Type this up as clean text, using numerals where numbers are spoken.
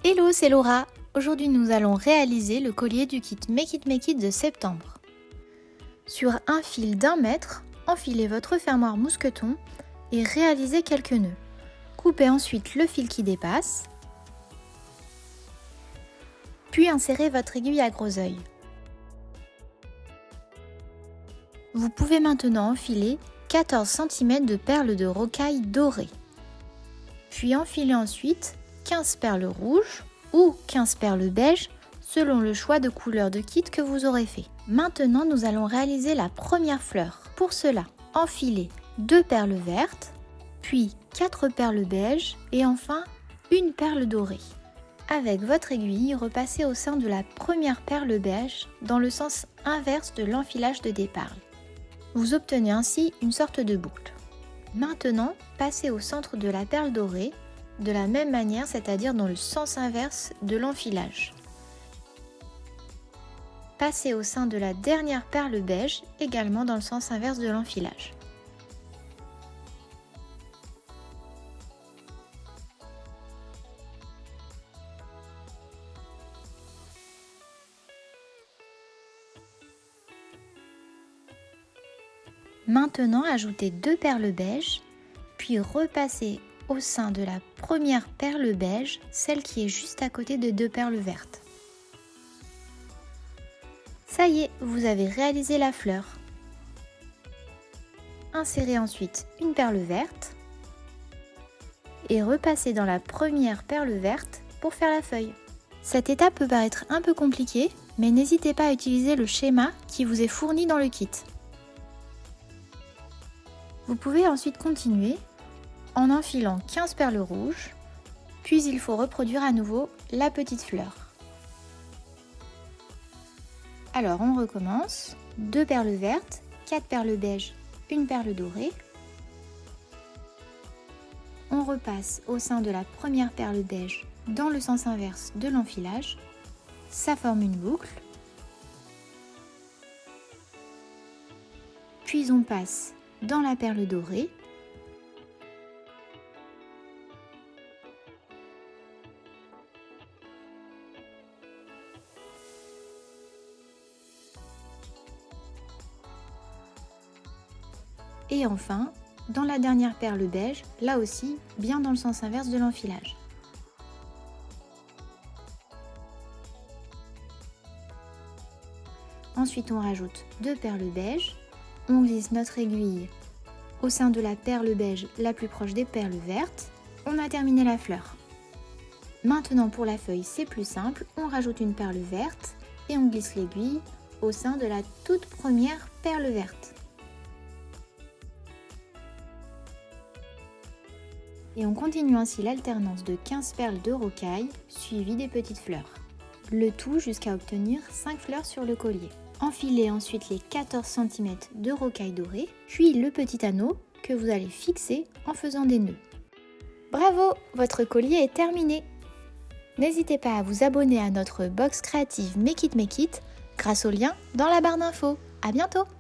Hello, c'est Laura. Aujourd'hui, nous allons réaliser le collier du kit Make It de septembre. Sur un fil d'1 mètre, enfilez votre fermoir mousqueton et réalisez quelques nœuds. Coupez ensuite le fil qui dépasse, puis insérez votre aiguille à gros œil. Vous pouvez maintenant enfiler 14 cm de perles de rocaille dorées. Puis enfilez ensuite 15 perles rouges ou 15 perles beige selon le choix de couleur de kit que vous aurez fait. Maintenant, nous allons réaliser la première fleur. Pour cela, enfilez 2 perles vertes, puis 4 perles beige et enfin une perle dorée. Avec votre aiguille, repassez au sein de la première perle beige dans le sens inverse de l'enfilage de départ. Vous obtenez ainsi une sorte de boucle. Maintenant, passez au centre de la perle dorée, de la même manière, c'est-à-dire dans le sens inverse de l'enfilage. Passez au sein de la dernière perle beige, également dans le sens inverse de l'enfilage. Maintenant, ajoutez 2 perles beige, puis repassez au sein de la première perle beige, celle qui est juste à côté de 2 perles vertes. Ça y est, vous avez réalisé la fleur. Insérez ensuite une perle verte et repassez dans la première perle verte pour faire la feuille. Cette étape peut paraître un peu compliquée, mais n'hésitez pas à utiliser le schéma qui vous est fourni dans le kit. Vous pouvez ensuite continuer en enfilant 15 perles rouges, puis il faut reproduire à nouveau la petite fleur. Alors on recommence, 2 perles vertes, 4 perles beige, une perle dorée. On repasse au sein de la première perle beige dans le sens inverse de l'enfilage. Ça forme une boucle. Puis on passe dans la perle dorée. Et enfin, dans la dernière perle beige, là aussi, bien dans le sens inverse de l'enfilage. Ensuite, on rajoute 2 perles beige. On glisse notre aiguille au sein de la perle beige la plus proche des perles vertes. On a terminé la fleur. Maintenant, pour la feuille, c'est plus simple. On rajoute une perle verte et on glisse l'aiguille au sein de la toute première perle verte. Et on continue ainsi l'alternance de 15 perles de rocaille suivies des petites fleurs. Le tout jusqu'à obtenir 5 fleurs sur le collier. Enfilez ensuite les 14 cm de rocaille dorée, puis le petit anneau que vous allez fixer en faisant des nœuds. Bravo, votre collier est terminé! N'hésitez pas à vous abonner à notre box créative Make It grâce au lien dans la barre d'infos. À bientôt!